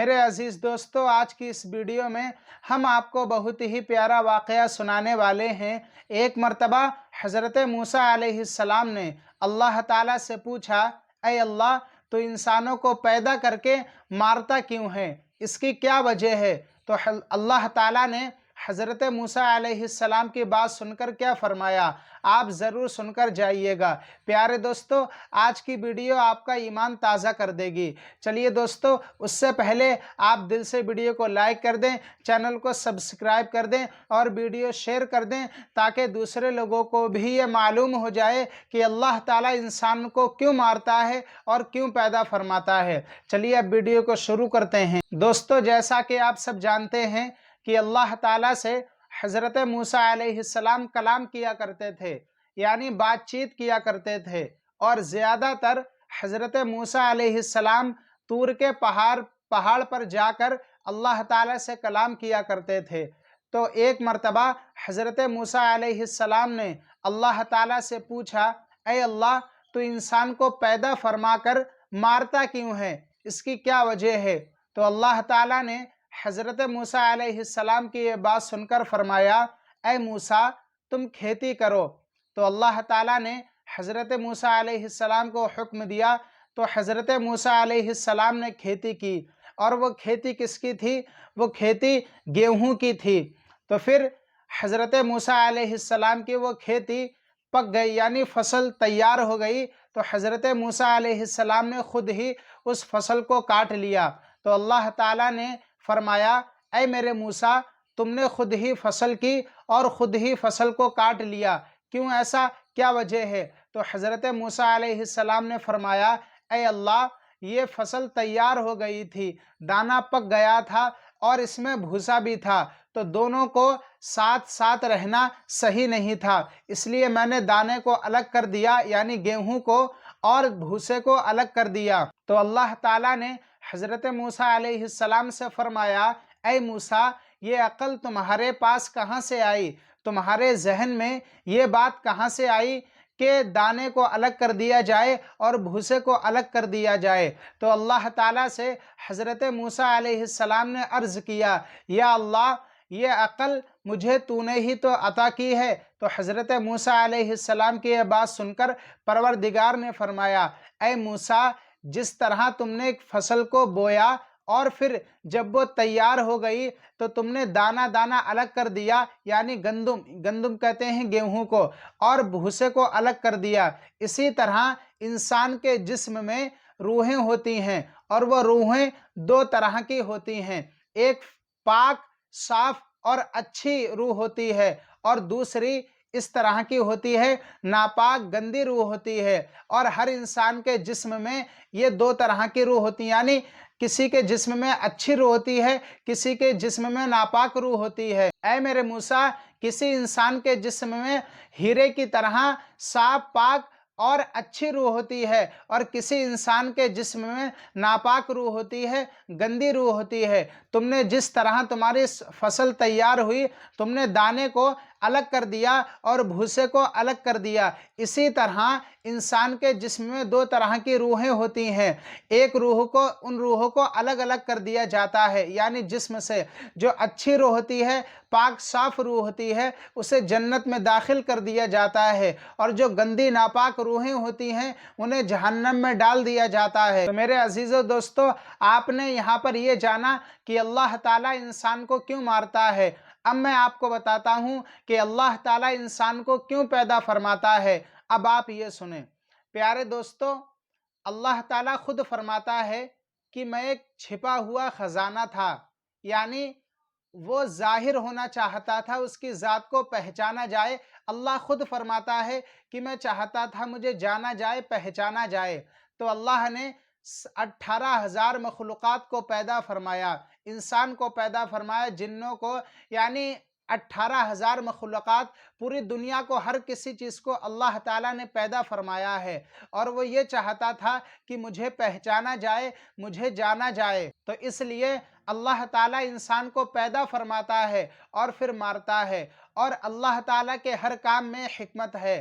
میرے عزیز دوستو، آج کی اس ویڈیو میں ہم آپ کو بہت ہی پیارا واقعہ سنانے والے ہیں۔ ایک مرتبہ حضرت موسیٰ علیہ السلام نے اللہ تعالیٰ سے پوچھا، اے اللہ، تو انسانوں کو پیدا کر کے مارتا کیوں ہے؟ اس کی کیا وجہ ہے؟ تو اللہ تعالیٰ نے حضرت موسیٰ علیہ السلام کی بات سن کر کیا فرمایا؟ آپ ضرور سن کر جائیے گا۔ پیارے دوستو، آج کی ویڈیو آپ کا ایمان تازہ کر دے گی۔ چلیے دوستو، اس سے پہلے آپ دل سے ویڈیو کو لائک کر دیں، چینل کو سبسکرائب کر دیں اور ویڈیو شیئر کر دیں تاکہ دوسرے لوگوں کو بھی یہ معلوم ہو جائے کہ اللہ تعالیٰ انسان کو کیوں مارتا ہے اور کیوں پیدا فرماتا ہے۔ چلیے اب ویڈیو کو شروع کرتے ہیں۔ دوستو، جیسا کہ آپ سب جانتے ہیں کہ اللہ تعالیٰ سے حضرت موسیٰ علیہ السلام کلام کیا کرتے تھے، یعنی بات چیت کیا کرتے تھے، اور زیادہ تر حضرت موسیٰ علیہ السلام طور کے پہاڑ پر جا کر اللہ تعالیٰ سے کلام کیا کرتے تھے۔ تو ایک مرتبہ حضرت موسیٰ علیہ السلام نے اللہ تعالیٰ سے پوچھا، اے اللہ، تو انسان کو پیدا فرما کر مارتا کیوں ہے؟ اس کی کیا وجہ ہے؟ تو اللہ تعالیٰ نے حضرت موسیٰ علیہ السلام کی یہ بات سن کر فرمایا، اے موسیٰ، تم کھیتی کرو۔ تو اللہ تعالیٰ نے حضرت موسیٰ علیہ السلام کو حکم دیا، تو حضرت موسیٰ علیہ السلام نے کھیتی کی، اور وہ کھیتی کس کی تھی؟ وہ کھیتی گیہوں کی تھی۔ تو پھر حضرت موسیٰ علیہ السلام کی وہ کھیتی پک گئی، یعنی فصل تیار ہو گئی، تو حضرت موسیٰ علیہ السلام نے خود ہی اس فصل کو کاٹ لیا۔ تو اللہ تعالیٰ نے فرمایا، اے میرے موسیٰ، تم نے خود ہی فصل کی اور خود ہی فصل کو کاٹ لیا، کیوں ایسا؟ کیا وجہ ہے؟ تو حضرت موسیٰ علیہ السلام نے فرمایا، اے اللہ، یہ فصل تیار ہو گئی تھی، دانہ پک گیا تھا اور اس میں بھوسا بھی تھا، تو دونوں کو ساتھ ساتھ رہنا صحیح نہیں تھا، اس لیے میں نے دانے کو الگ کر دیا، یعنی گیہوں کو، اور بھوسے کو الگ کر دیا۔ تو اللہ تعالیٰ نے حضرت موسیٰ علیہ السلام سے فرمایا، اے موسیٰ، یہ عقل تمہارے پاس کہاں سے آئی؟ تمہارے ذہن میں یہ بات کہاں سے آئی کہ دانے کو الگ کر دیا جائے اور بھوسے کو الگ کر دیا جائے؟ تو اللہ تعالیٰ سے حضرت موسیٰ علیہ السلام نے عرض کیا، یا اللہ، یہ عقل مجھے تو نے ہی تو عطا کی ہے۔ تو حضرت موسیٰ علیہ السلام کی یہ بات سن کر پروردگار نے فرمایا، اے موسیٰ، جس طرح تم نے ایک فصل کو بویا اور پھر جب وہ تیار ہو گئی تو تم نے دانہ دانہ الگ کر دیا، یعنی گندم کہتے ہیں گیہوں کو، اور بھوسے کو الگ کر دیا، اسی طرح انسان کے جسم میں روحیں ہوتی ہیں، اور وہ روحیں دو طرح کی ہوتی ہیں۔ ایک پاک، صاف اور اچھی روح ہوتی ہے، اور دوسری اس طرح کی ہوتی ہے، ناپاک، گندی روح ہوتی ہے۔ اور ہر انسان کے جسم میں یہ دو طرح کی روح ہوتی ہیں، یعنی کسی کے جسم میں اچھی روح ہوتی ہے، کسی کے جسم میں ناپاک روح ہوتی ہے۔ اے میرے موسیٰ، کسی انسان کے جسم میں ہیرے کی طرح صاف، پاک اور اچھی روح ہوتی ہے، اور کسی انسان کے جسم میں ناپاک روح ہوتی ہے، گندی روح ہوتی ہے۔ تم نے جس طرح تمہاری فصل تیار ہوئی، تم نے دانے کو الگ کر دیا اور بھوسے کو الگ کر دیا، اسی طرح انسان کے جسم میں دو طرح کی روحیں ہوتی ہیں۔ ایک ان روحوں کو الگ الگ کر دیا جاتا ہے، یعنی جسم سے جو اچھی روح ہوتی ہے، پاک صاف روح ہوتی ہے، اسے جنت میں داخل کر دیا جاتا ہے، اور جو گندی ناپاک روحیں ہوتی ہیں انہیں جہنم میں ڈال دیا جاتا ہے۔ تو میرے عزیزو دوستو، آپ نے یہاں پر یہ جانا کہ اللہ تعالیٰ انسان کو کیوں مارتا ہے۔ اب میں آپ کو بتاتا ہوں کہ اللہ تعالیٰ انسان کو کیوں پیدا فرماتا ہے۔ اب آپ یہ سنیں پیارے دوستو، اللہ تعالیٰ خود فرماتا ہے کہ میں ایک چھپا ہوا خزانہ تھا، یعنی وہ ظاہر ہونا چاہتا تھا، اس کی ذات کو پہچانا جائے۔ اللہ خود فرماتا ہے کہ میں چاہتا تھا مجھے جانا جائے، پہچانا جائے۔ تو اللہ نے 18,000 مخلوقات کو پیدا فرمایا، انسان کو پیدا فرمایا، جنوں کو، یعنی 18,000 مخلوقات، پوری دنیا کو، ہر کسی چیز کو اللہ تعالیٰ نے پیدا فرمایا ہے، اور وہ یہ چاہتا تھا کہ مجھے پہچانا جائے، مجھے جانا جائے۔ تو اس لیے اللہ تعالیٰ انسان کو پیدا فرماتا ہے اور پھر مارتا ہے، اور اللہ تعالیٰ کے ہر کام میں حکمت ہے۔